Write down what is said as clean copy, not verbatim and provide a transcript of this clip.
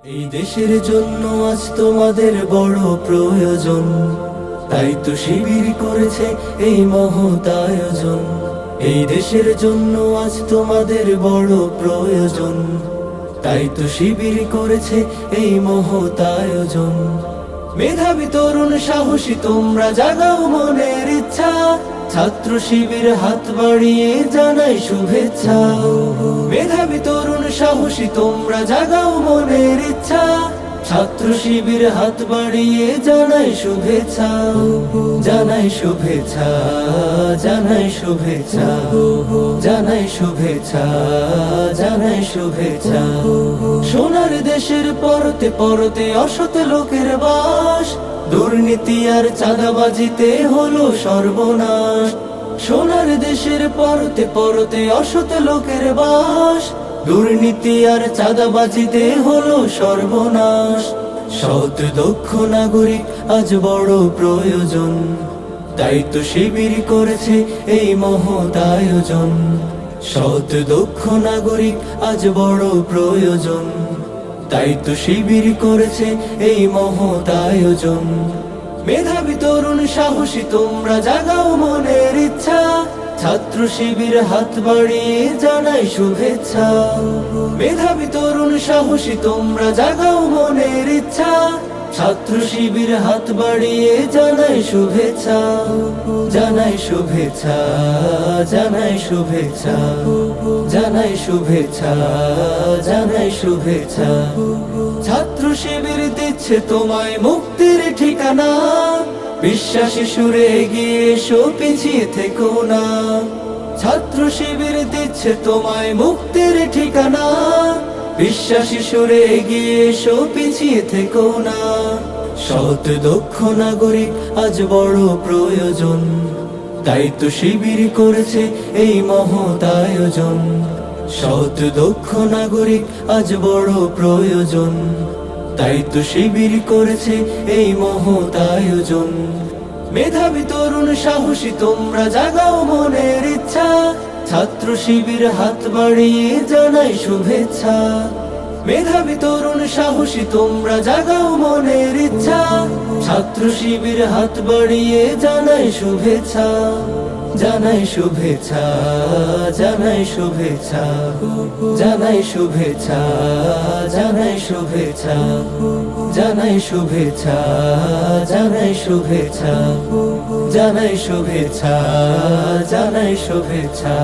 এই দেশের জন্য আজ তোমাদের বড় প্রয়োজন, তাই তো শিবির করেছে এই মহৎ আয়োজন। এই দেশের জন্য আজ তোমাদের বড় প্রয়োজন, তাই তো শিবির করেছে এই মহৎ আয়োজন। মেধাবী তরুণ সাহসী তোমরা জাগাও মনের ইচ্ছা, ছাত্র শিবির হাত বাড়িয়ে জানাই শুভেচ্ছা। মেধাবী তরুণ সাহসী তোমরা জাগাও মনের ইচ্ছা, ছাত্র শিবির হাত বাড়িয়ে জানাই শুভেচ্ছা। জানাই শুভেচ্ছা, জানাই শুভেচ্ছা, জানাই শুভেচ্ছা, জানাই শুভেচ্ছা। সোনার দেশের পরতে পরতে অসৎ লোকের বাস, দুর্নীতি আর চাঁদাবাজিতে হলো সর্বনাশ। সোনার দেশের পরতে পরতে অসৎ লোকের বাস, দুর্নীতি আর চাঁদাবাজিতে হলো সর্বনাশ। সৎ দক্ষ নাগরিক আজ বড় প্রয়োজন, তাই তো শিবির করেছে এই মহৎ আয়োজন। সৎ দক্ষ নাগরিক আজ বড় প্রয়োজন, তাই তো শিবির করেছে এই মহৎ আয়োজন। মেধাবী তরুণ সাহসী তোমরা জাগাও মনের ইচ্ছা, ছাত্র শিবির হাত বাড়িয়ে জানাই শুভেচ্ছা। মেধাবী তরুণ সাহসী তোমরা জাগাও মনের ইচ্ছা, ছাত্র শিবির হাত বাড়িয়ে জানাই শুভেচ্ছা। জানাই শুভেচ্ছা, জানাই শুভেচ্ছা, জানাই শুভেচ্ছা, জানাই শুভেচ্ছা। ছাত্র শিবির দিচ্ছে তোমায় মুক্তির ঠিকানা, বিশ্বাসী সুরে এগিয়ে এসো পিছিয়ে থেকো না। ছাত্র শিবির দিচ্ছে তোমায় মুক্তির ঠিকানা, বিশ্বাসী সুরে এগিয়ে এসো পিছিয়ে থেকো না। সৎ দক্ষ নাগরিক আজ বড় প্রয়োজন, তাই তো শিবির করেছে এই মহৎ আয়োজন। সৎ দক্ষ নাগরিক আজ বড় প্রয়োজন, তাই তো শিবির করেছে এই মহৎ আয়োজন। মেধাবী তরুণ সাহসী তোমরা জাগাও মনের ইচ্ছা, ছাত্র শিবির হাত বাড়িয়ে জানাই শুভেচ্ছা। মেধাবী তরুণ সাহসী তোমরা জাগাও মনের ইচ্ছা, ছাত্র শিবির হাত বাড়িয়ে জানাই শুভেচ্ছা। জানাই শুভেচ্ছা, জানাই শুভেচ্ছা, জানাই শুভেচ্ছা, জানাই শুভেচ্ছা, জানাই শুভেচ্ছা, জানাই শুভেচ্ছা, জানাই শুভেচ্ছা, জানাই শুভেচ্ছা।